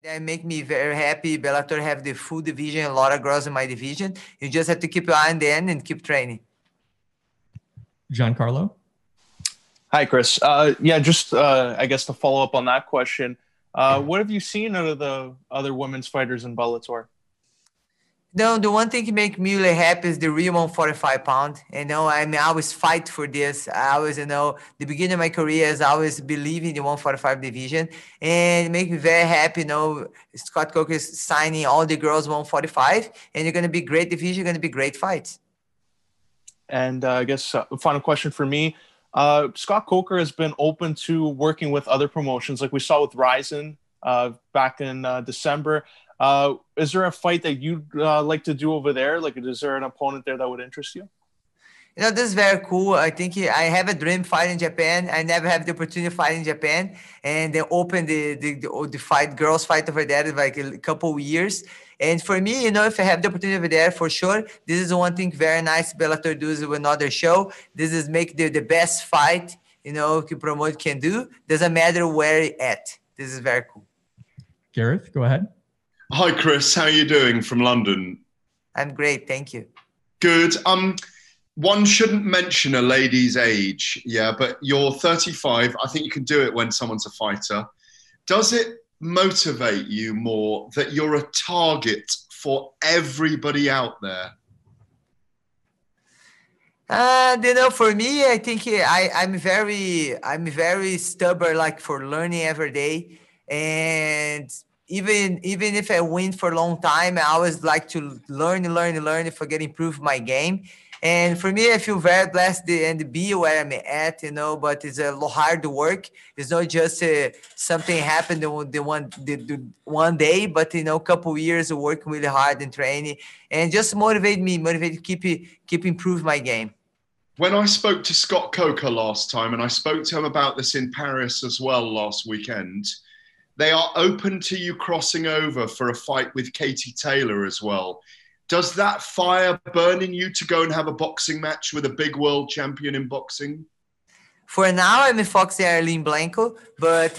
That make me very happy. Bellator have the full division, a lot of girls in my division. You just have to keep your eye on the end and keep training. Giancarlo? Hi, Cris. Yeah, just I guess to follow up on that question, what have you seen out of the other women's fighters in Bellator? No, the one thing that make me really happy is the real 145 pound. I mean, I always fight for this. I always, the beginning of my career is I always believe in the 145 division, and it make me very happy. Scott Coker is signing all the girls 145, and you're going to be great division, going to be great fights. And I guess final question for me. Scott Coker has been open to working with other promotions, like we saw with Ryzen back in December. Is there a fight that you'd like to do over there? Like, is there an opponent there that would interest you? This is very cool. I think I have a dream fight in Japan. I never have the opportunity to fight in Japan. And they opened the fight, girls fight over there in like a couple of years. And for me, if I have the opportunity over there, for sure, this is one thing very nice Bellator does with another show. This is make the best fight, promote can do. Doesn't matter where it's at. This is very cool. Gareth, go ahead. Hi, Cris. How are you doing from London? I'm great. Thank you. Good. One shouldn't mention a lady's age, but you're 35. I think you can do it when someone's a fighter. Does it motivate you more that you're a target for everybody out there? For me, I think I'm very stubborn, like for learning every day. And even if I win for a long time, I always like to learn if I get improve my game. And for me, I feel very blessed and be where I'm at, but it's a lot hard work. It's not just something happened the one day, but, a couple of years of working really hard and training and just motivate to keep improve my game. When I spoke to Scott Coker last time, and I spoke to him about this in Paris as well last weekend, they are open to you crossing over for a fight with Katie Taylor as well. Does that fire burn in you to go and have a boxing match with a big world champion in boxing? For now, I'm focusing on Arlene Blencowe, but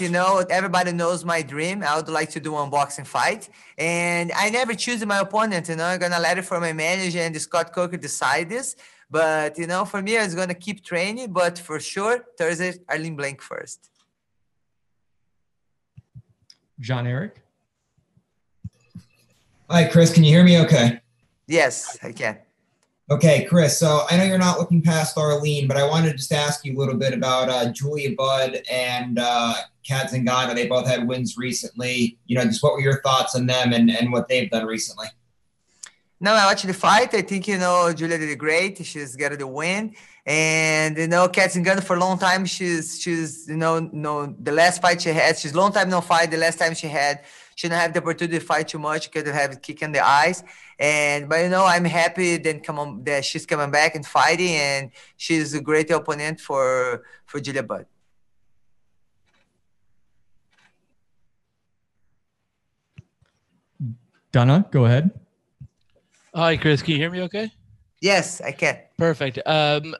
everybody knows my dream. I would like to do one boxing fight, and I never choose my opponent. I'm gonna let it for my manager and Scott Coker decide this. But for me, I was gonna keep training. But for sure, Thursday, Arlene Blencowe first. Jean-Eric. Hi, Cris. Can you hear me? Okay. Yes, I can. Okay, Cris. So I know you're not looking past Arlene, but I wanted to just ask you a little bit about Julia Budd and Kat Zingano. They both had wins recently. Just what were your thoughts on them and what they've done recently? No, I watched the fight. I think, Julia did great. She's got the win. And, Kat Zingano for a long time, she's the last fight she had, she's long time no fight. The last time she didn't have the opportunity to fight too much because they have a kick in the eyes. But I'm happy that she's coming back and fighting, and she's a great opponent for Julia Budd. Donna, go ahead. Hi, Cris. Can you hear me okay? Yes, I can. Perfect. I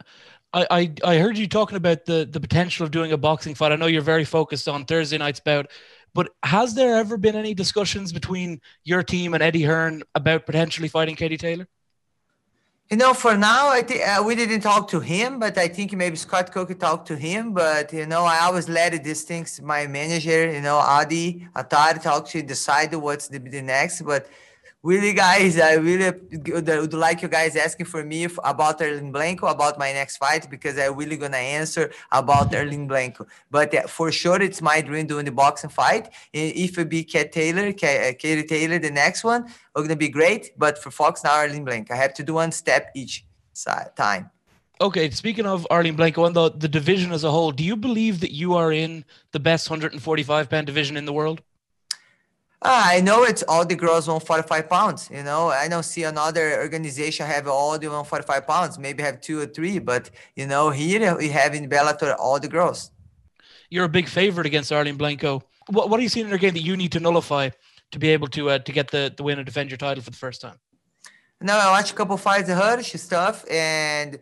heard you talking about the potential of doing a boxing fight. I know you're very focused on Thursday night's bout, but has there ever been any discussions between your team and Eddie Hearn about potentially fighting Katie Taylor? For now, I think we didn't talk to him, but I think maybe Scott Coker talked to him. But, I always let these things, my manager, Adi, Atari talk to decide what's the next. But really, guys, I really would like you guys asking for me about Arlene Blencowe, about my next fight, because I'm really going to answer about Arlene Blencowe. But for sure, it's my dream doing the boxing fight. If it be Katie Taylor, the next one, it's going to be great. But for Fox, now Arlene Blencowe. I have to do one step each time. Okay, speaking of Arlene Blencowe and the division as a whole, do you believe that you are in the best 145-pound division in the world? I know it's all the girls 145 pounds. I don't see another organization have all the 145 pounds. Maybe have 2 or 3, but here we have in Bellator all the girls. You're a big favorite against Arlene Blencowe. What are you seeing in her game that you need to nullify to be able to get the win and defend your title for the first time? No, I watched a couple fights of her. She's tough, and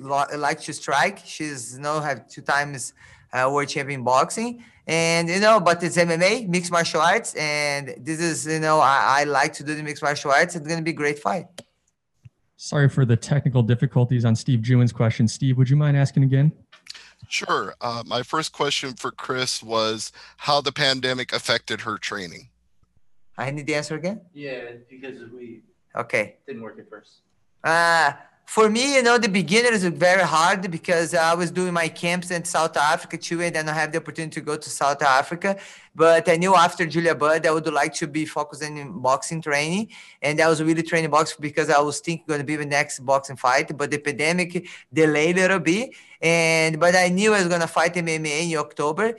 likes to strike. She's have 2 times world champion boxing, and but it's MMA, mixed martial arts, and this is I like to do the mixed martial arts. It's gonna be a great fight. Sorry for the technical difficulties on Steve Jewin's question. Steve, would you mind asking again? Sure. My first question for Cris was how the pandemic affected her training. I need the answer again. Yeah, because we didn't work at first. For me, the beginners are very hard because I was doing my camps in South Africa too, and then I have the opportunity to go to South Africa. But I knew after Julia Budd, I would like to be focusing in boxing training. And I was really training boxing because I was thinking going to be the next boxing fight. But the pandemic delayed a little bit. But I knew I was going to fight MMA in October.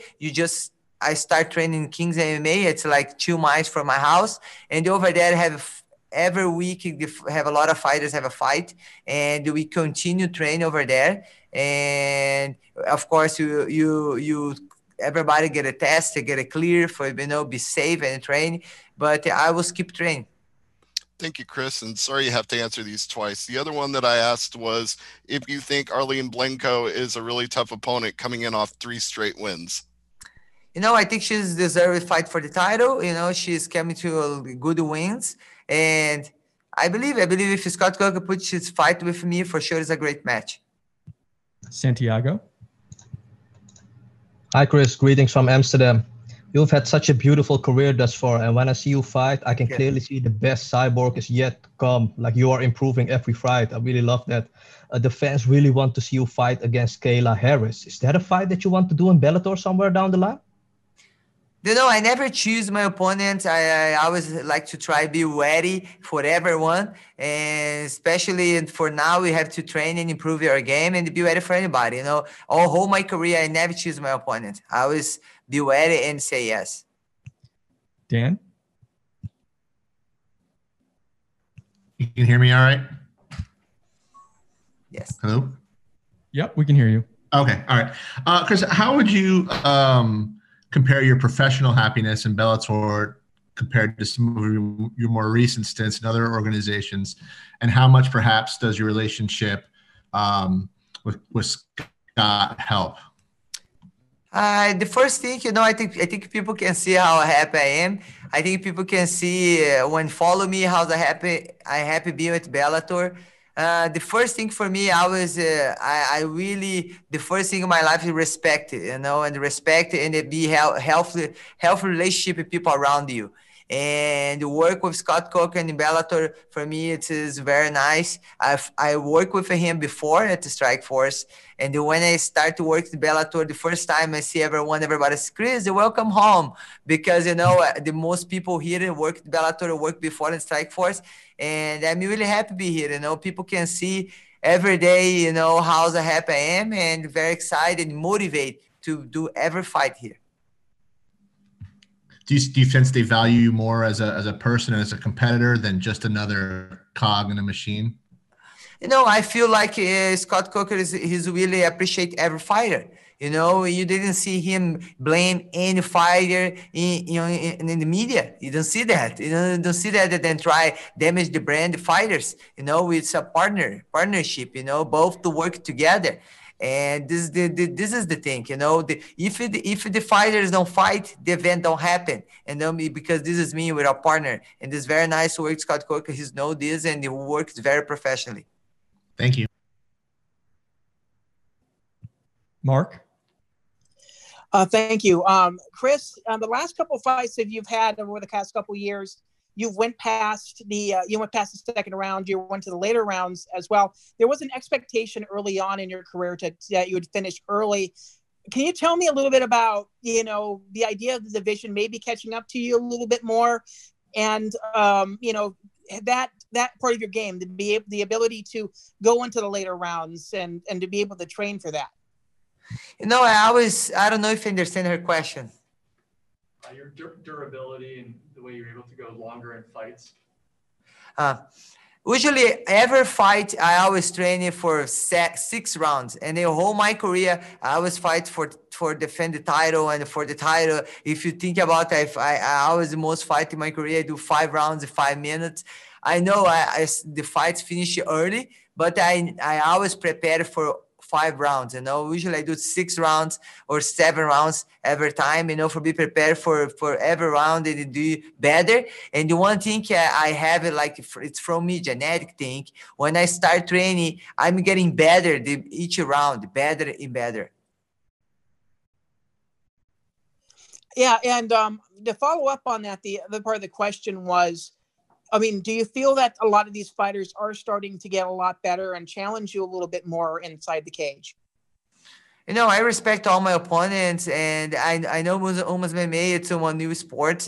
I start training King's MMA. It's like 2 miles from my house. And over there, every week have a lot of fighters have a fight, and we continue train over there. And of course, you everybody get a test to get it clear for be safe and train. But I will keep training. Thank you, Cris. And sorry you have to answer these twice. The other one that I asked was if you think Arlene Blencowe is a really tough opponent coming in off 3 straight wins. I think she's deserved fight for the title. She's coming to good wins. And I believe if Scott Coker puts his fight with me, for sure it's a great match. Santiago. Hi, Cris. Greetings from Amsterdam. You've had such a beautiful career thus far, and when I see you fight, I can clearly see the best Cyborg is yet to come. Like, you are improving every fight. I really love that. The fans really want to see you fight against Kayla Harris. Is that a fight that you want to do in Bellator somewhere down the line? I never choose my opponents. I always like to try be ready for everyone, and especially for now, we have to train and improve your game and be ready for anybody. All whole my career, I never choose my opponent. I always be ready and say yes. Dan? You can hear me all right? Yes. Hello? Yep, we can hear you. Okay, all right. Cris, how would you compare your professional happiness in Bellator compared to some of your more recent stints in other organizations, and how much perhaps does your relationship with Scott help? The first thing, I think people can see how happy I am. I think people can see when follow me how happy being with Bellator. The first thing for me, I really, the first thing in my life is respect, and respect and be healthy relationship with people around you. And work with Scott Coker in Bellator, for me, it is very nice. I worked with him before at the Strike Force. And when I start to work in Bellator, the first time I see everybody says, Cris, welcome home. Because, the most people here work in Bellator, work before in Strike Force. And I'm really happy to be here. People can see every day, how happy I am, and very excited and motivated to do every fight here. Do you sense they value you more as a person and as a competitor than just another cog in a machine? I feel like Scott Coker he's really appreciate every fighter. You didn't see him blame any fighter in the media. You don't see that. You don't see that and then try damage the brand fighters. It's a partnership. Both to work together. And this is the thing, if the fighters don't fight, the event don't happen. And because this is me with a partner, and this very nice work, Scott Coker, he's know this, and he works very professionally. Thank you. Mark? Thank you. Cris, the last couple of fights that you've had over the past couple of years, you went past the second round. You went to the later rounds as well. There was an expectation early on in your career that you would finish early. Can you tell me a little bit about, the idea of the division maybe catching up to you a little bit more, and that part of your game, the ability to go into the later rounds and to be able to train for that? I don't know if I understand her question. Your durability and the way you're able to go longer in fights. Usually, every fight, I always train it for 6 rounds. And the whole my career, I always fight for defend the title and for the title. If you think about it, if I always the most fight in my career, I do 5 rounds in 5 minutes. I know the fights finish early, but I always prepare for 5 rounds. Usually I do 6 rounds or 7 rounds every time. For be prepared for every round and do better. And the one thing I have it like it's from me, genetic thing. When I start training, I'm getting better each round, better and better. Yeah, and to follow up on that, the other part of the question was, do you feel that a lot of these fighters are starting to get a lot better and challenge you a little bit more inside the cage? I respect all my opponents, and I know Umas MMA, it's a new sport,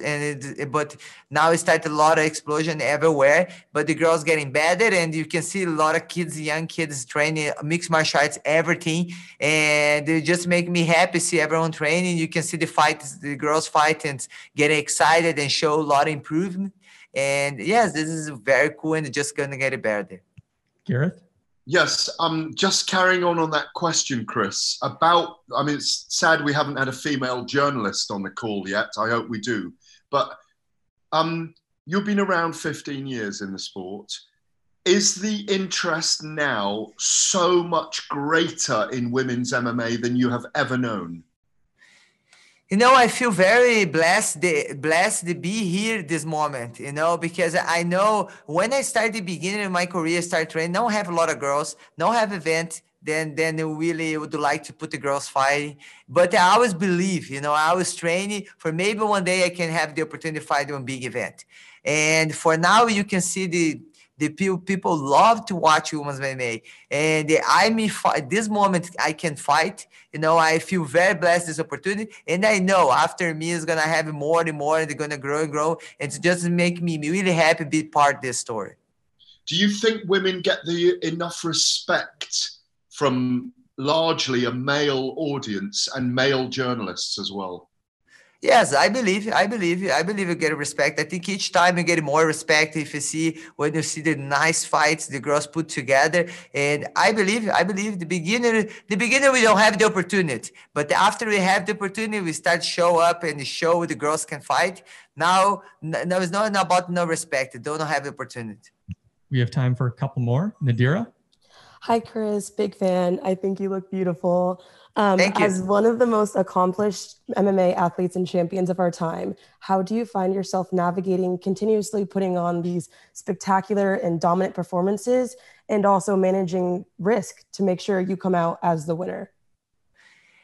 but now it started a lot of explosion everywhere. But the girls getting better, and you can see a lot of kids, young kids training mixed martial arts, everything, and they just make me happy see everyone training. You can see the girls fight and getting excited and show a lot of improvement. And yes, this is very cool, and it's just gonna get better. Gareth? Yes, just carrying on that question, Cris, it's sad we haven't had a female journalist on the call yet. I hope we do. But you've been around 15 years in the sport. Is the interest now so much greater in women's MMA than you have ever known? I feel very blessed to be here this moment, because I know when I started the beginning of my career, start training, don't have a lot of girls, don't have event, then really would like to put the girls fighting. But I always believe, I was training for maybe one day I can have the opportunity to fight on a big event. And for now, you can see the people love to watch women's MMA, and this moment I can fight. I feel very blessed this opportunity, and I know after me is gonna have more and more, and they're gonna grow and grow, and it just make me really happy to be part of this story. Do you think women get enough respect from largely a male audience and male journalists as well? Yes, I believe you get respect. I think each time you get more respect when you see the nice fights the girls put together. And I believe the beginner we don't have the opportunity, but after we have the opportunity, we start show up and show the girls can fight. Now it's not about no respect. They don't have the opportunity. We have time for a couple more. Nadira? Hi, Cris. Big fan. I think you look beautiful. Thank you. As one of the most accomplished MMA athletes and champions of our time, how do you find yourself navigating continuously putting on these spectacular and dominant performances and also managing risk to make sure you come out as the winner?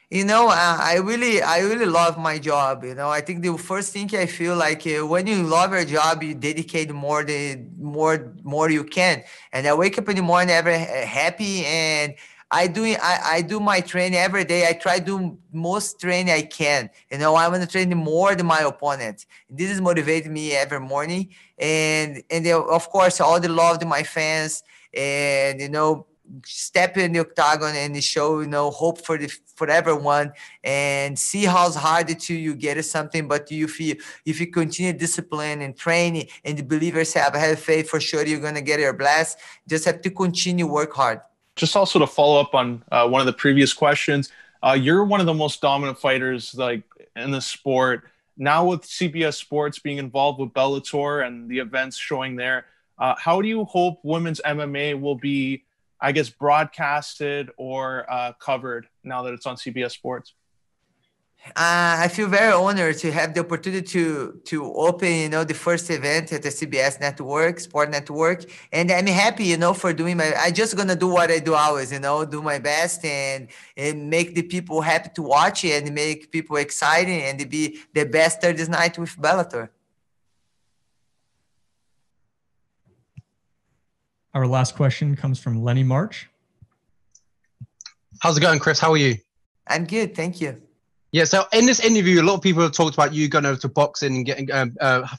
I really love my job. I think the first thing I feel like when you love your job, you dedicate more you can. And I wake up in the morning ever happy, and I do my training every day. I try to do most training I can. I want to train more than my opponent. This is motivating me every morning. And of course, all the love to my fans, and step in the octagon and show hope for everyone, and see how hard you get something. But if you continue discipline and training and believe yourself, have faith, for sure you're gonna get your blast. Just have to continue work hard. Just also to follow up on one of the previous questions, you're one of the most dominant fighters in the sport. Now with CBS Sports being involved with Bellator and the events showing there, how do you hope women's MMA will be, I guess, broadcasted or covered now that it's on CBS Sports? I feel very honored to have the opportunity to open, the first event at the CBS Network, Sport Network, and I'm happy, for doing I just gonna do what I do always, do my best and make the people happy to watch it and make people excited and be the best Thursday night with Bellator. Our last question comes from Lenny March. How's it going, Cris? How are you? I'm good, thank you. Yeah, so in this interview, a lot of people have talked about you going over to boxing and getting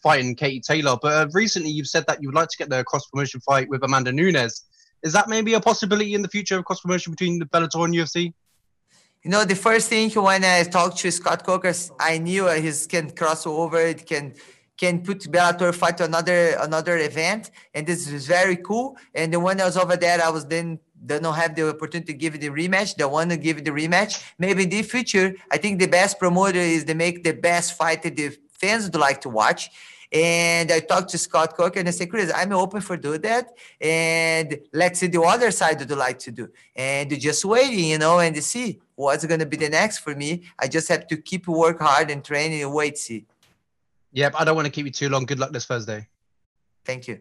fighting Katie Taylor, but recently you've said that you'd like to get the cross-promotion fight with Amanda Nunes. Is that maybe a possibility in the future of cross-promotion between the Bellator and UFC? The first thing when I talked to Scott Coker, I knew he can cross over, it can can put Bellator fight to another event, and this is very cool. And the one that was over there, I was then don't have the opportunity to give it the rematch. The one to give it the rematch. Maybe in the future, I think the best promoter is to make the best fight that the fans would like to watch. And I talked to Scott Coker and I said, Cris, I'm open for doing that. And let's see the other side would like to do. And just waiting, you know, and to see what's going to be the next for me. I just have to keep work hard and train and wait, see. Yep, I don't want to keep you too long. Good luck this Thursday. Thank you.